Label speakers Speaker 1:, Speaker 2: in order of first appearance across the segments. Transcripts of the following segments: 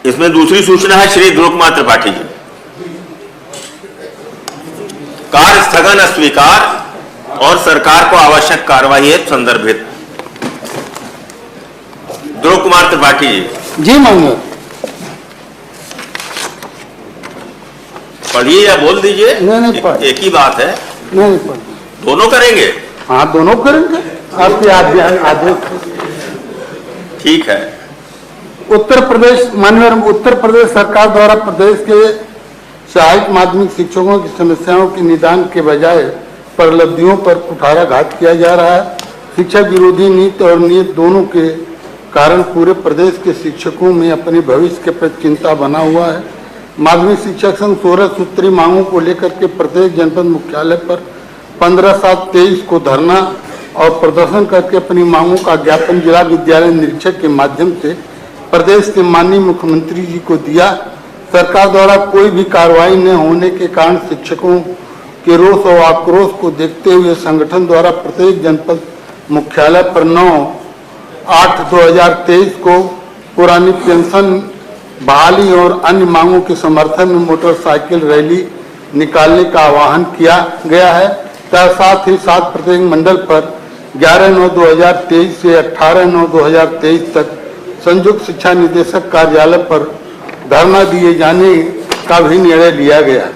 Speaker 1: इसमें दूसरी सूचना है श्री ध्रुव कुमार त्रिपाठी जी। कार्य स्थगन अस्वीकार और सरकार को आवश्यक कार्रवाई है संदर्भित। ध्रुव कुमार त्रिपाठी जी।
Speaker 2: जी माननीय।
Speaker 1: पढ़िए या बोल दीजिए।
Speaker 2: नहीं,
Speaker 1: एक ही बात है।
Speaker 2: नहीं,
Speaker 1: दोनों करेंगे।
Speaker 2: हाँ, दोनों करेंगे, आपके आदेश।
Speaker 1: ठीक है।
Speaker 2: उत्तर प्रदेश सरकार द्वारा प्रदेश के सहायक माध्यमिक शिक्षकों की समस्याओं के निदान के बजाय प्रलब्धियों पर कुठाराघात किया जा रहा है। शिक्षक विरोधी नीति और नीति दोनों के कारण पूरे प्रदेश के शिक्षकों में अपने भविष्य के प्रति चिंता बना हुआ है। माध्यमिक शिक्षक संघ 16 सूत्री मांगों को लेकर के प्रत्येक जनपद मुख्यालय पर 15/7/23 को धरना और प्रदर्शन करके अपनी मांगों का ज्ञापन जिला विद्यालय निरीक्षक के माध्यम से प्रदेश के माननीय मुख्यमंत्री जी को दिया। सरकार द्वारा कोई भी कार्रवाई न होने के कारण शिक्षकों के रोष और आक्रोश को देखते हुए संगठन द्वारा प्रत्येक जनपद मुख्यालय पर 9/8/2023 को पुरानी पेंशन बहाली और अन्य मांगों के समर्थन में मोटरसाइकिल रैली निकालने का आह्वान किया गया है। साथ ही साथ प्रत्येक मंडल पर 11/9/2023 से 18/9/2023 तक संयुक्त शिक्षा निदेशक कार्यालय पर धरना दिए जाने का भी निर्णय लिया गया।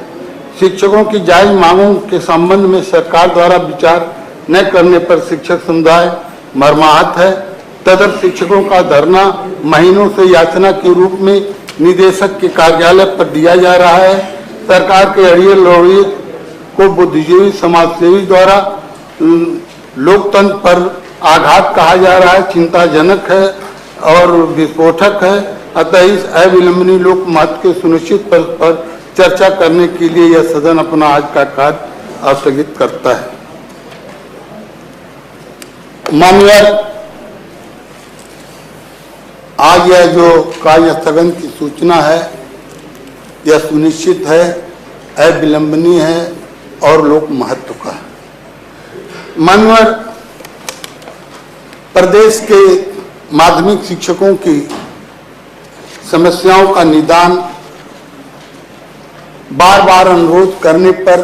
Speaker 2: शिक्षकों की जायज मांगों के संबंध में सरकार द्वारा विचार न करने पर शिक्षक समुदाय मर्माहत है। तदर्थ शिक्षकों का धरना महीनों से याचना के रूप में निदेशक के कार्यालय पर दिया जा रहा है। सरकार के अड़ियल लोहित को बुद्धिजीवी समाजसेवी द्वारा लोकतंत्र पर आघात कहा जा रहा है, चिंताजनक है और विस्फोटक है। अतः इस अविलंबनीय लोक मत के सुनिश्चित पर चर्चा करने के लिए यह सदन अपना आज का कार्य स्थगित करता है। माननीय, आज यह जो कार्य स्थगन की सूचना है यह सुनिश्चित है, अविलंबनीय है और लोक महत्व का है। माननीय, प्रदेश के माध्यमिक शिक्षकों की समस्याओं का निदान बार बार अनुरोध करने पर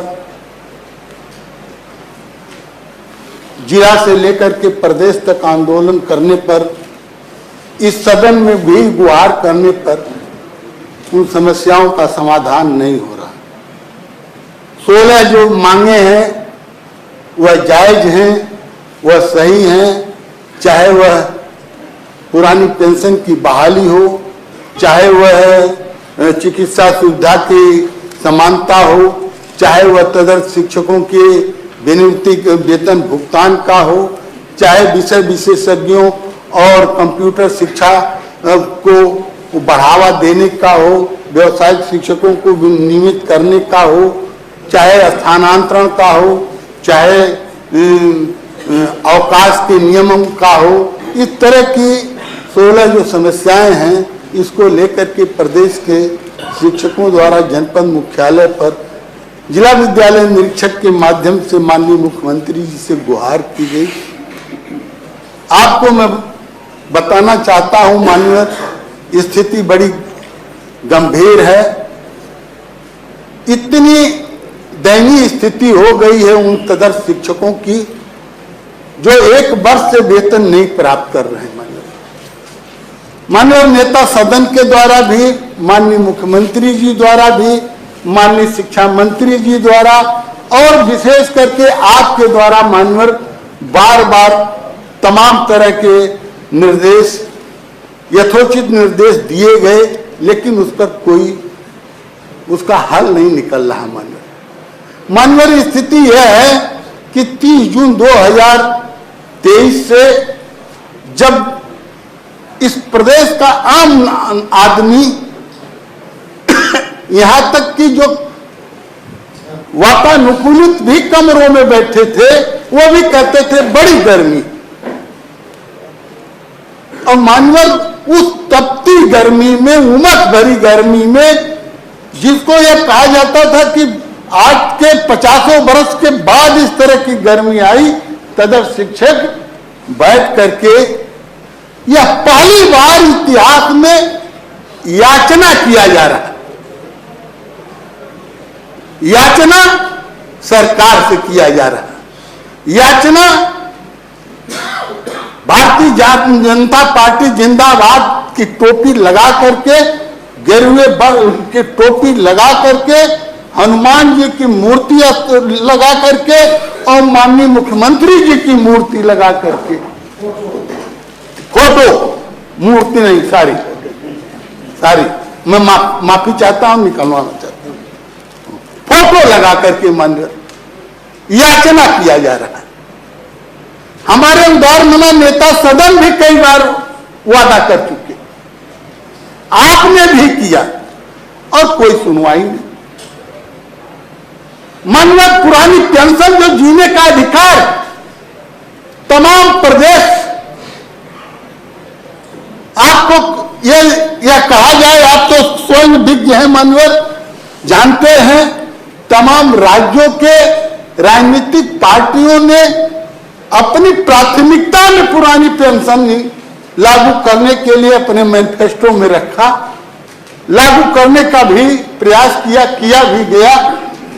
Speaker 2: जिला से लेकर के प्रदेश तक आंदोलन करने पर, इस सदन में भी गुहार करने पर उन समस्याओं का समाधान नहीं हो रहा। 16 जो मांगे हैं वह जायज हैं, वह सही हैं, चाहे वह पुरानी पेंशन की बहाली हो, चाहे वह चिकित्सा सुविधा की समानता हो, चाहे वह तदर्थ शिक्षकों के विनियुक्ति वेतन भुगतान का हो, चाहे विषय विशेषज्ञों और कंप्यूटर शिक्षा को बढ़ावा देने का हो, व्यावसायिक शिक्षकों को नियमित करने का हो, चाहे स्थानांतरण का हो, चाहे अवकाश के नियमों का हो। इस तरह की 16 जो समस्याएं हैं इसको लेकर के प्रदेश के शिक्षकों द्वारा जनपद मुख्यालय पर जिला विद्यालय निरीक्षक के माध्यम से माननीय मुख्यमंत्री जी से गुहार की गई। आपको मैं बताना चाहता हूं माननीय, स्थिति बड़ी गंभीर है। इतनी दयनीय स्थिति हो गई है उन तदर्थ शिक्षकों की जो 1 वर्ष से वेतन नहीं प्राप्त कर रहे हैं। माननीय नेता सदन के द्वारा भी, माननीय मुख्यमंत्री जी द्वारा भी, माननीय शिक्षा मंत्री जी द्वारा और विशेष करके आपके द्वारा माननीय बार बार तमाम तरह के निर्देश, यथोचित निर्देश दिए गए, लेकिन उस पर कोई उसका हल नहीं निकल रहा। माननीय स्थिति यह है कि 30 जून 2023 से जब इस प्रदेश का आम आदमी यहां तक कि जो वातानुकूलित भी कमरों में बैठे थे वो भी कहते थे बड़ी गर्मी, और मानवर उस तपती गर्मी में, उमस भरी गर्मी में, जिसको यह कहा जाता था कि आज के 50 वर्ष के बाद इस तरह की गर्मी आई, तदर्थ शिक्षक बैठ करके यह पहली बार इतिहास में याचना किया जा रहा है। याचना सरकार से किया जा रहा है। याचना भारतीय जनता पार्टी जिंदाबाद की टोपी लगा करके, गेरुए की टोपी लगा करके, हनुमान जी की मूर्ति लगा करके और माननीय मुख्यमंत्री जी की मूर्ति लगा करके, फोटो, मूर्ति नहीं, सारी मैं माफी चाहता हूं, निकलवाना चाहता हूं, फोटो लगा करके मंदिर याचना किया जा रहा है। हमारे उदारमना नेता सदन भी कई बार वादा कर चुके, आपने भी किया और कोई सुनवाई नहीं। मनवत पुरानी पेंशन जो जीने का अधिकार तमाम प्रदेश, आपको यह कहा जाए, आप तो स्वयं विज्ञ हैं, मनवत जानते हैं, तमाम राज्यों के राजनीतिक पार्टियों ने अपनी प्राथमिकता में पुरानी पेंशन लागू करने के लिए अपने मैनिफेस्टो में रखा, लागू करने का भी प्रयास किया भी गया।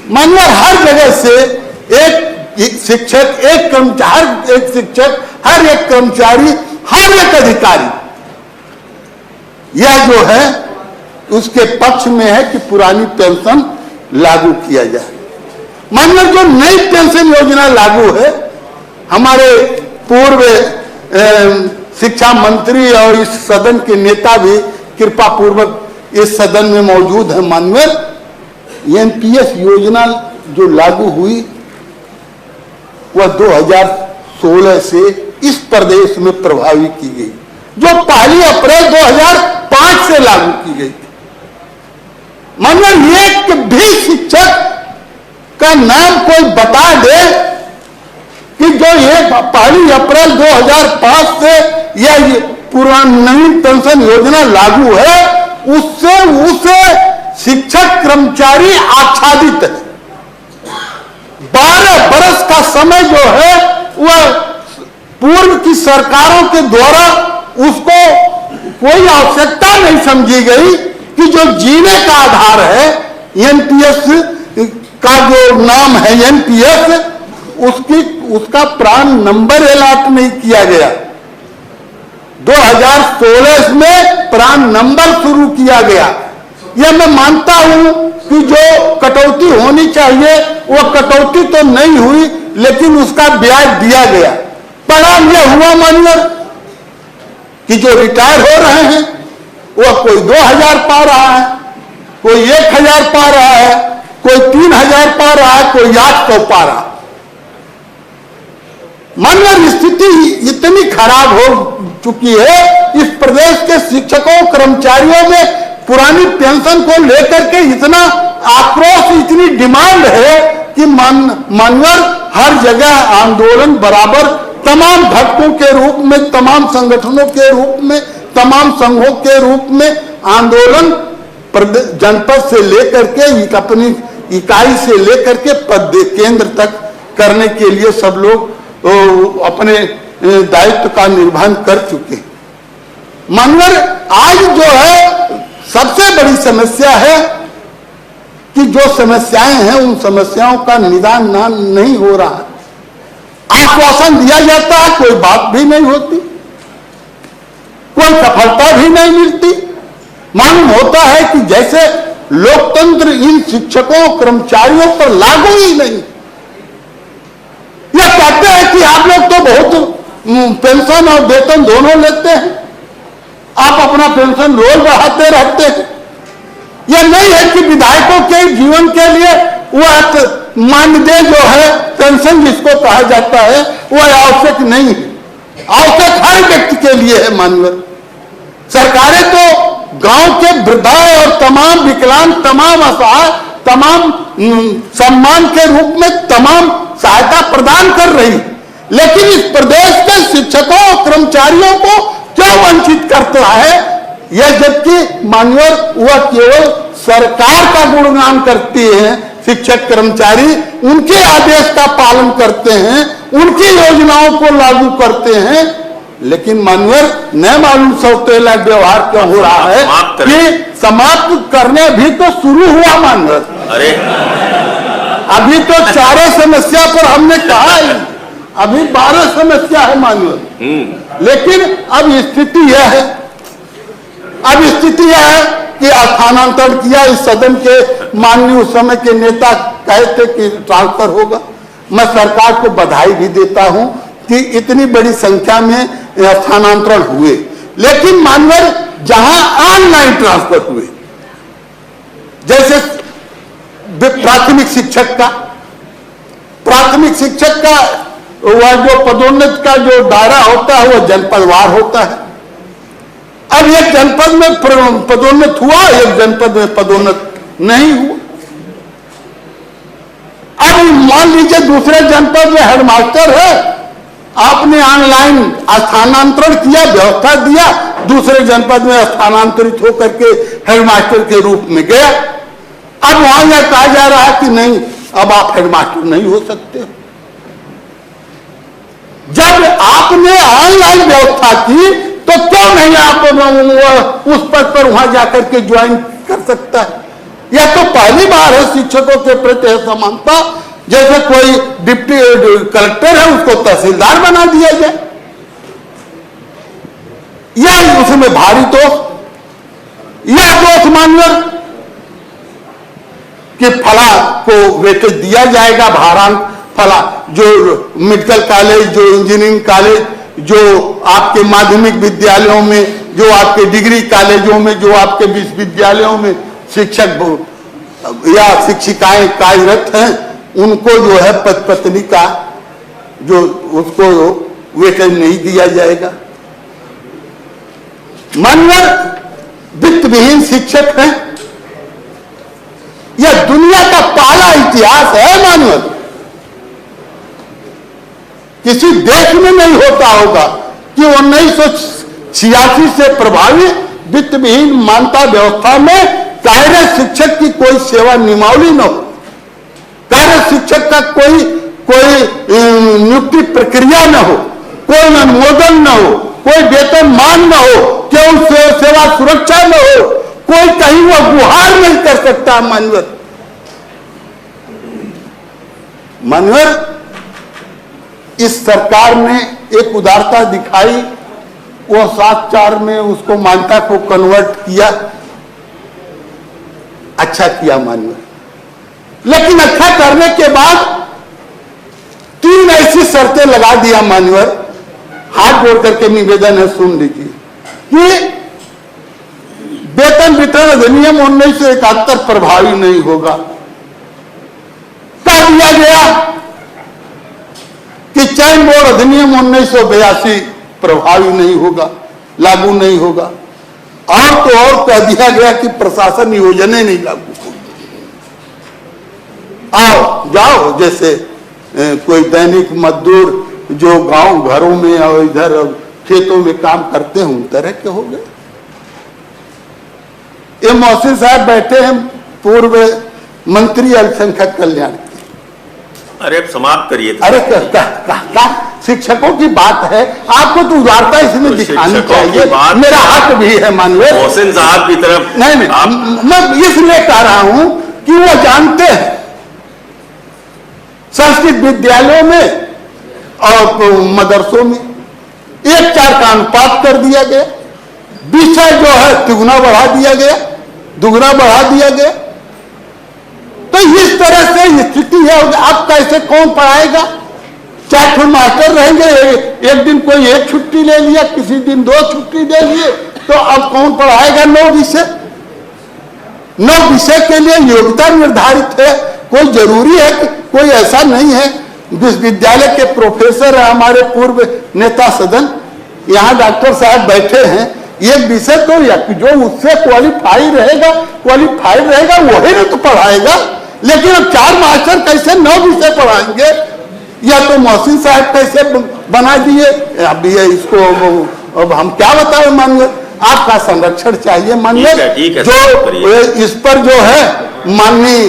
Speaker 2: मनवर हर जगह से एक शिक्षक, एक शिक्षक, हर एक कर्मचारी, हर एक अधिकारी यह जो है उसके पक्ष में है कि पुरानी पेंशन लागू किया जाए। मनवर जो नई पेंशन योजना लागू है, हमारे पूर्व शिक्षा मंत्री और इस सदन के नेता भी कृपा पूर्वक इस सदन में मौजूद है। माननीय एनपीएस योजना जो लागू हुई वह 2016 से इस प्रदेश में प्रभावी की गई, जो 1 अप्रैल 2005 से लागू की गई। माननीय एक भी शिक्षक का नाम कोई बता दे कि जो ये 1 अप्रैल 2005 से यह पुरानी पेंशन योजना लागू है, उससे शिक्षक कर्मचारी आच्छादित है। 12 बरस का समय जो है वह पूर्व की सरकारों के द्वारा उसको कोई आवश्यकता नहीं समझी गई कि जो जीने का आधार है, एनपीएस का जो नाम है एनपीएस, उसका प्राण नंबर अलॉट नहीं किया गया। 2016 में प्राण नंबर शुरू किया गया। यह मैं मानता हूं कि जो कटौती होनी चाहिए वह कटौती तो नहीं हुई, लेकिन उसका ब्याज दिया गया। परिणाम यह हुआ माननीय कि जो रिटायर हो रहे हैं वह कोई 2000 पा रहा है, कोई 1000 पा रहा है, कोई 3000 पा रहा है, कोई 800 पा रहा है। माननीय स्थिति इतनी खराब हो चुकी है, इस प्रदेश के शिक्षकों कर्मचारियों में पुरानी पेंशन को लेकर के इतना आक्रोश, इतनी डिमांड है कि मानवर हर जगह आंदोलन बराबर तमाम घटकों के रूप में, तमाम संगठनों के रूप में, तमाम संघों के रूप में आंदोलन जनपद से लेकर के अपनी इकाई से लेकर के केंद्र तक करने के लिए सब लोग अपने दायित्व का निर्वहन कर चुके। मनवर आज जो है सबसे बड़ी समस्या है कि जो समस्याएं हैं उन समस्याओं का निदान नहीं हो रहा है। आश्वासन दिया जाता है, कोई बात भी नहीं होती, कोई सफलता भी नहीं मिलती। मालूम होता है कि जैसे लोकतंत्र इन शिक्षकों कर्मचारियों पर लागू ही नहीं। यह कहते हैं कि आप लोग तो बहुत पेंशन और वेतन दोनों लेते हैं, आप अपना पेंशन रोज बढ़ाते रहते हैं। यह नहीं है कि विधायकों के जीवन के लिए वह मानदेय जो है पेंशन जिसको कहा जाता है वह आवश्यक नहीं है। आवश्यक हर व्यक्ति के लिए है। माननीय सरकारें तो गांव के वृद्धा और तमाम विकलांग, तमाम असहाय, तमाम सम्मान के रूप में तमाम सहायता प्रदान कर रही, लेकिन इस प्रदेश के शिक्षकों और कर्मचारियों को क्यों वंचित करता है? यह जबकि माननीय वह केवल सरकार का गुणगान करती है, शिक्षक कर्मचारी उनके आदेश का पालन करते हैं, उनकी योजनाओं को लागू करते हैं, लेकिन मानवर न मालूम सौतेला व्यवहार क्यों हो रहा है कि समाप्त करने भी तो शुरू हुआ मानवर।
Speaker 1: अरे
Speaker 2: अभी तो 4 समस्या पर हमने कहा है, अभी 12 समस्या है मानवर। लेकिन अब स्थिति यह है, अब स्थिति यह है कि स्थानांतरण किया इस सदन के माननीय उस समय के नेता कहे थे कि ट्रांसफर होगा। मैं सरकार को बधाई भी देता हूं कि इतनी बड़ी संख्या में स्थानांतरण हुए, लेकिन मानवर जहां ऑनलाइन ट्रांसफर हुए, जैसे प्राथमिक शिक्षक का वह जो पदोन्नति का जो दायरा होता है वह जनपदवार होता है। अब एक जनपद में पदोन्नत हुआ, एक जनपद में पदोन्नत नहीं हुआ। अब मान लीजिए दूसरे जनपद में हेडमास्टर है, आपने ऑनलाइन स्थानांतरण किया, व्यवस्था दिया, दूसरे जनपद में स्थानांतरित होकर के हेडमास्टर के रूप में गया। अब वहां यह कहा जा रहा है कि नहीं, अब आप हेडमास्टर नहीं हो सकते। जब आपने ऑनलाइन व्यवस्था की तो क्यों नहीं आप उस पद पर वहां जाकर के ज्वाइन कर सकता है? यह तो पहली बार है शिक्षकों के प्रति समानता। जैसे कोई डिप्टी कलेक्टर है उसको तहसीलदार बना दिया जाए, यह उसमें भारी दोष, यह दोष मानवर कि फला को वेटेज दिया जाएगा, भारांक फला, जो मेडिकल कॉलेज, जो इंजीनियरिंग कॉलेज, जो आपके माध्यमिक विद्यालयों में, जो आपके डिग्री कॉलेजों में, जो आपके विश्वविद्यालयों में शिक्षक या शिक्षिकाएं कार्यरत हैं, उनको जो है पद पत्नी का जो उसको वेतन नहीं दिया जाएगा। मानवर वित्त विहीन शिक्षक हैं, यह दुनिया का पहला इतिहास है मानवर। किसी देश में नहीं होता होगा कि 1986 से प्रभावित वित्त विहीन मान्यता व्यवस्था में कार्यरत शिक्षक की कोई सेवा नियमावली न हो, कार्यरत शिक्षक का कोई नियुक्ति प्रक्रिया न हो, कोई अनुमोदन न हो, कोई वेतन मान न हो, केवल सेवा सुरक्षा न हो, कोई कहीं वो गुहार नहीं कर सकता। मानवर इस सरकार ने एक उदारता दिखाई, वो 7/4 में उसको मान्यता को कन्वर्ट किया, अच्छा किया मानवर। लेकिन अच्छा करने के बाद 3 ऐसी शर्तें लगा दिया मानवर, हाथ जोड़ करके निवेदन है सुन लीजिए, कि वेतन वितरण अधिनियम 1971 प्रभावी नहीं होगा। कह दिया गया कि चयन बोर्ड अधिनियम 1982 प्रभावी नहीं होगा, लागू नहीं होगा। और तो और कह दिया गया कि प्रशासन योजनाएं नहीं लागू होगी। आओ जाओ, जैसे कोई दैनिक मजदूर जो गांव घरों में और इधर खेतों में काम करते हैं, उन तरह के हो गए। ये मोहसिन साहब बैठे हैं, पूर्व मंत्री अल्पसंख्यक कल्याण के।
Speaker 1: अरे समाप्त करिए।
Speaker 2: अरे शिक्षकों की बात है, आपको तो उदारता इसमें दिखानी चाहिए, मेरा हक भी है मानवे।
Speaker 1: मोहसिन साहब की तरफ
Speaker 2: नहीं, मैं इसलिए कह रहा हूं कि वो जानते हैं संस्कृत विद्यालयों में और मदरसों में 1:4 का अनुपात कर दिया गया, विषय जो है दुगुना बढ़ा दिया गया, दुगुना बढ़ा दिया गया। तो इस तरह से स्थिति है। अब कैसे कौन पढ़ाएगा? 4 मास्टर रहेंगे, एक दिन कोई 1 छुट्टी ले लिया, किसी दिन 2 छुट्टी ले लिए, तो अब कौन पढ़ाएगा? 9 विषय। 9 विषय के लिए योग्यता निर्धारित है। कोई जरूरी है कि कोई ऐसा नहीं है। विश्वविद्यालय के प्रोफेसर है हमारे पूर्व नेता सदन, यहाँ डॉक्टर साहब बैठे हैं, एक विषय तो जो उससे क्वालिफाइड रहेगा वही नहीं तो पढ़ाएगा। लेकिन अब 4 मास्टर कैसे 9 विषय पढ़ाएंगे? या तो मोहसिन साहब कैसे बना दिए? अब ये इसको अब हम क्या बताएं? मानिए आपका संरक्षण चाहिए। मानिए जो इस पर जो है माननीय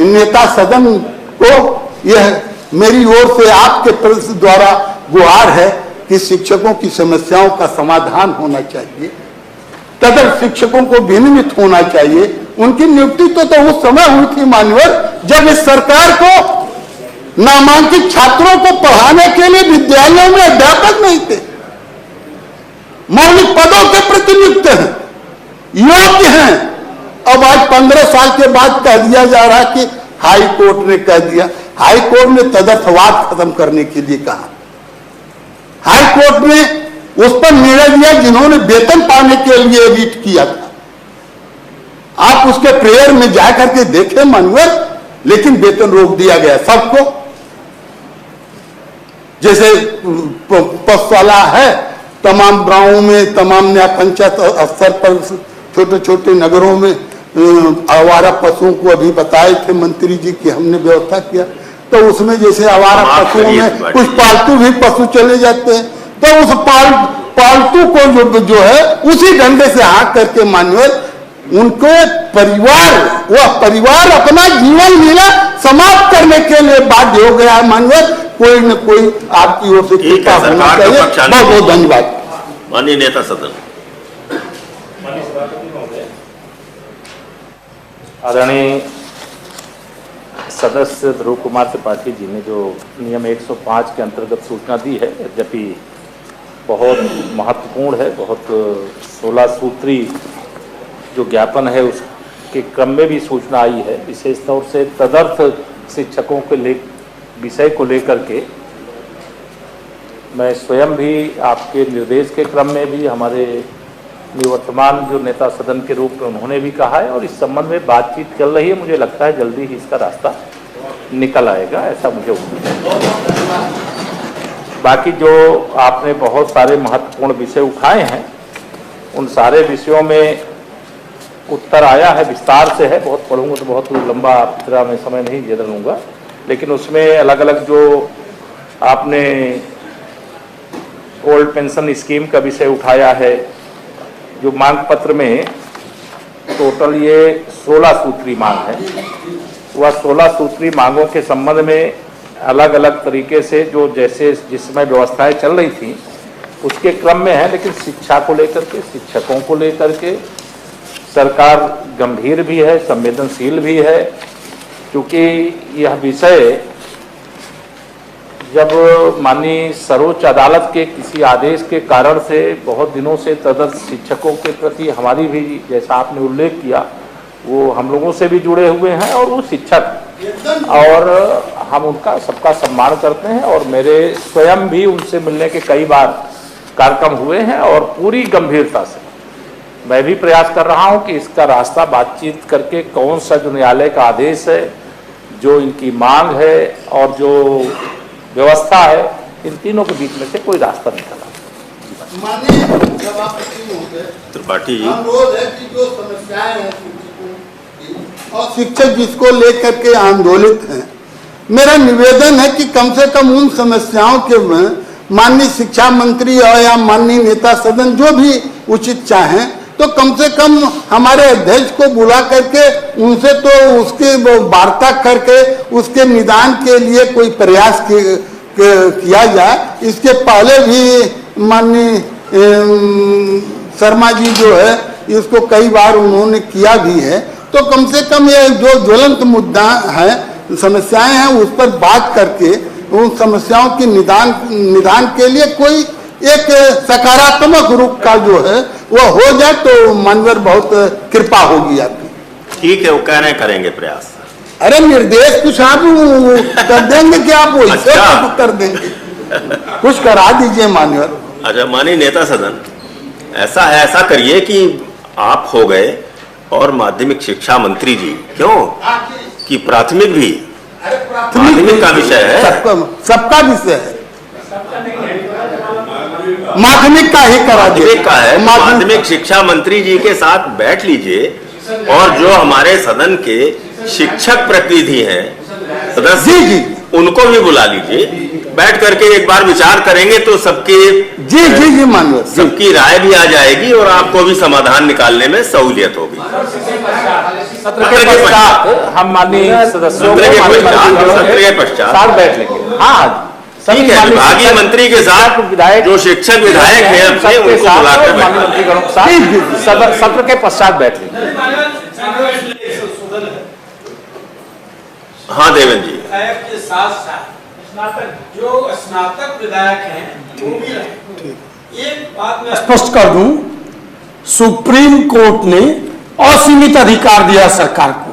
Speaker 2: नेता सदन को यह मेरी ओर से आपके द्वारा गुहार है कि शिक्षकों की समस्याओं का समाधान होना चाहिए, तदर शिक्षकों को विनियमित होना चाहिए। उनकी नियुक्ति तो उस समय हुई थी मान्यवर जब इस सरकार को नामांकित छात्रों को पढ़ाने के लिए विद्यालयों में अध्यापक नहीं थे, मौलिक पदों के प्रतिनियुक्त हैं, योग्य हैं। अब आज 15 साल के बाद कह दिया जा रहा है कि हाई कोर्ट ने कह दिया। हाई कोर्ट ने तदर्थवाद खत्म करने के लिए कहा। हाई कोर्ट ने उस पर निर्णय दिया जिन्होंने वेतन पाने के लिए रीट किया था। आप उसके प्रेयर में जाकर के देखें मान्यवर, लेकिन वेतन रोक दिया गया सबको। जैसे पशुशाला है, तमाम गांवों में, तमाम न्याय पंचायत स्तर पर, छोटे छोटे नगरों में आवारा पशुओं को अभी बताए थे मंत्री जी की हमने व्यवस्था किया। तो उसमें जैसे आवारा पशुओं में कुछ पालतू भी पशु चले जाते हैं, तो उस पालतू को जो है उसी डंडे से हाँक करके मान्यवर उनको वह परिवार अपना जीवन लीला समाप्त करने के लिए बाध्य हो गया है मान्यवर। कोई न कोई आपकी ओर से कृपा होना चाहिए। बहुत बहुत धन्यवाद।
Speaker 1: माननीय नेता सदन।
Speaker 3: आदरणीय सदस्य ध्रुव कुमार त्रिपाठी जी ने जो नियम 105 के अंतर्गत सूचना दी है, यद्यपि बहुत महत्वपूर्ण है, बहुत 16 सूत्री जो ज्ञापन है उसके क्रम में भी सूचना आई है। विशेष तौर से तदर्थ शिक्षकों के विषय को लेकर के मैं स्वयं भी आपके निर्देश के क्रम में भी, हमारे निवर्तमान जो नेता सदन के रूप में उन्होंने भी कहा है, और इस संबंध में बातचीत चल रही है। मुझे लगता है जल्दी ही इसका रास्ता निकल आएगा, ऐसा मुझे उम्मीद है। बाकी जो आपने बहुत सारे महत्वपूर्ण विषय उठाए हैं, उन सारे विषयों में उत्तर आया है, विस्तार से है। बहुत पढ़ूंगा तो बहुत लंबा आपका मैं समय नहीं दे लूँगा, लेकिन उसमें अलग अलग जो आपने ओल्ड पेंशन स्कीम का विषय उठाया है, जो मांग पत्र में टोटल ये 16 सूत्री मांग है, वह 16 सूत्री मांगों के संबंध में अलग अलग तरीके से जो जैसे जिस समय व्यवस्थाएं चल रही थी उसके क्रम में है। लेकिन शिक्षा को लेकर के, शिक्षकों को लेकर के सरकार गंभीर भी है, संवेदनशील भी है, क्योंकि यह विषय जब माननीय सर्वोच्च अदालत के किसी आदेश के कारण से बहुत दिनों से तदर्थ शिक्षकों के प्रति हमारी भी, जैसा आपने उल्लेख किया, वो हम लोगों से भी जुड़े हुए हैं और वो शिक्षक, और हम उनका सबका सम्मान करते हैं। और मेरे स्वयं भी उनसे मिलने के कई बार कार्यक्रम हुए हैं, और पूरी गंभीरता से मैं भी प्रयास कर रहा हूँ कि इसका रास्ता बातचीत करके कौन सा जो न्यायालय का आदेश है, जो इनकी मांग है और जो व्यवस्था है, इन तीनों के बीच में से कोई रास्ता निकला।
Speaker 1: त्रिपाठी जी,
Speaker 2: अनुरोध है कि जो समस्याएं हैं और शिक्षक जिसको लेकर के आंदोलित हैं, मेरा निवेदन है कि कम से कम उन समस्याओं के माननीय शिक्षा मंत्री और या माननीय नेता सदन जो भी उचित चाहें, तो कम से कम हमारे अध्यक्ष को बुला करके उनसे तो उसके वार्ता करके उसके निदान के लिए कोई प्रयास किया जाए। इसके पहले भी माननीय शर्मा जी जो है इसको कई बार उन्होंने किया भी है। तो कम से कम ये जो ज्वलंत मुद्दा है, समस्याएं हैं, उस पर बात करके उन समस्याओं की निदान के लिए कोई एक सकारात्मक रूप का जो है वो हो जाए तो मानवर बहुत कृपा होगी आपकी।
Speaker 1: ठीक है, वो कह रहे हैं करेंगे प्रयास।
Speaker 2: अरे निर्देश कुछ आप कर देंगे कि आप वो
Speaker 1: अच्छा।
Speaker 2: कर देंगे, कुछ करा दीजिए मानवर।
Speaker 1: अच्छा माननीय नेता सदन, ऐसा है, ऐसा करिए कि आप हो गए और माध्यमिक शिक्षा मंत्री जी, क्यों कि प्राथमिक भी माध्यमिक का विषय है,
Speaker 2: सबका विषय है, माध्यमिक का ही करा
Speaker 1: माध्यमिक का है। माध्यमिक शिक्षा मंत्री जी के साथ बैठ लीजिए और जो हमारे सदन के शिक्षक प्रतिनिधि हैं सदस्य जी, उनको भी बुला लीजिए, बैठ करके एक बार विचार करेंगे तो सबकी
Speaker 2: जी मानव
Speaker 1: सबकी राय भी आ जाएगी और आपको भी समाधान निकालने में सहूलियत होगी।
Speaker 3: सत्र के पश्चात हम माननीय सदस्यों को
Speaker 1: सत्र के पश्चात
Speaker 3: साथ बैठ लेंगे। हाँ,
Speaker 1: ठीक है, विभागीय मंत्री के साथ
Speaker 3: विधायक
Speaker 1: जो शिक्षक विधायक हैं अपने
Speaker 3: सबके
Speaker 1: उनको
Speaker 3: साथ
Speaker 1: बुला
Speaker 3: और
Speaker 1: कर
Speaker 3: माननीय
Speaker 1: बैठा।
Speaker 3: मंत्रीगणों के साथ सत्र के पश्चात बैठ लेंगे।
Speaker 1: हाँ देवेंद्र जी,
Speaker 4: विधायक के साथ साथ जो स्नातक विधायक हैं वो भी रहे। एक बात मैं
Speaker 5: स्पष्ट कर दूं, सुप्रीम कोर्ट ने असीमित अधिकार दिया सरकार को,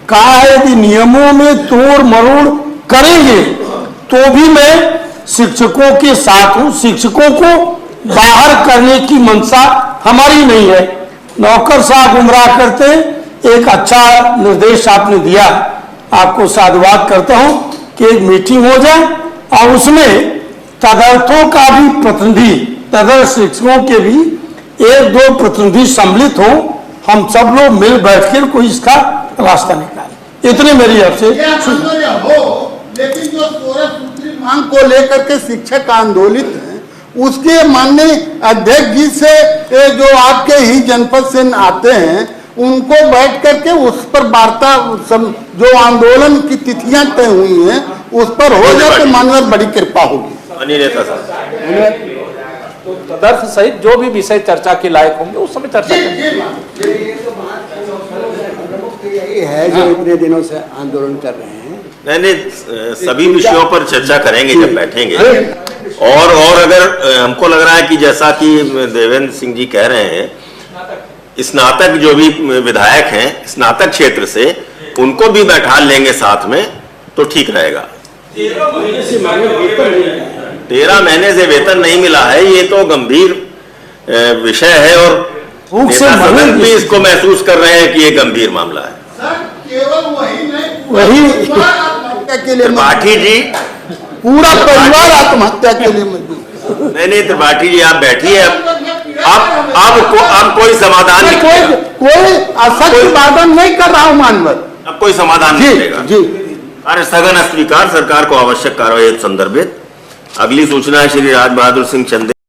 Speaker 5: कहा है यदि नियमों में तोड़ मरोड़ करेंगे तो भी मैं शिक्षकों के साथ हूं, शिक्षकों को बाहर करने की मंशा हमारी नहीं है। नौकरशाह गुमराह करते हैं, एक अच्छा निर्देश आपने दिया, आपको साधुवाद करता हूं कि एक मीटिंग हो जाए और उसमें तदर्थों का भी प्रतिनिधि, तदर्थ शिक्षकों के भी एक दो प्रतिनिधि सम्मिलित हो, हम सब लोग मिल बैठकर कोई इसका रास्ता निकाले। इतने मेरी आपसे
Speaker 2: ये आंदोलन हो, लेकिन जो 16 सूत्री मांग को लेकर के शिक्षक आंदोलित हैं, उसके माननीय अध्यक्ष जी से जो आपके ही जनपद से आते हैं, उनको बैठ करके उस पर वार्ता, जो आंदोलन की तिथियां तय हुई हैं उस पर हो जाए तो माननीय बड़ी कृपा होगी।
Speaker 1: माननीय नेता साहब,
Speaker 3: तदर्थ सहित जो भी विषय चर्चा के लायक होंगे उस समय चर्चा करेंगे।
Speaker 6: यही है जो इतने दिनों से आंदोलन कर रहे हैं।
Speaker 1: नहीं, सभी विषयों पर चर्चा करेंगे जब बैठेंगे। और अगर हमको लग रहा है कि जैसा कि देवेंद्र सिंह जी कह रहे हैं, स्नातक जो भी विधायक हैं स्नातक क्षेत्र से, उनको भी बैठा लेंगे साथ में तो ठीक रहेगा। 13 महीने से वेतन नहीं मिला है, ये तो गंभीर विषय है और नेता सदन भी इसको महसूस कर रहे हैं कि ये गंभीर मामला है।
Speaker 2: सर, केवल वही नहीं,
Speaker 5: वही
Speaker 2: आत्महत्या के लिए
Speaker 1: त्रिपाठी जी,
Speaker 2: पूरा परिवार आत्महत्या के लिए मजबूर।
Speaker 1: नहीं त्रिपाठी जी, आप बैठिए। अब कोई समाधान
Speaker 2: मैं
Speaker 1: निकलेगा।
Speaker 2: कोई असत्य वादन नहीं कर रहा हूं मानवर।
Speaker 1: अब कोई समाधान
Speaker 2: जी
Speaker 1: निकलेगा।
Speaker 2: जी,
Speaker 1: कार्य स्थगन अस्वीकार, सरकार को आवश्यक कार्रवाई संदर्भित। अगली सूचना है श्री राज बहादुर सिंह चंदेल।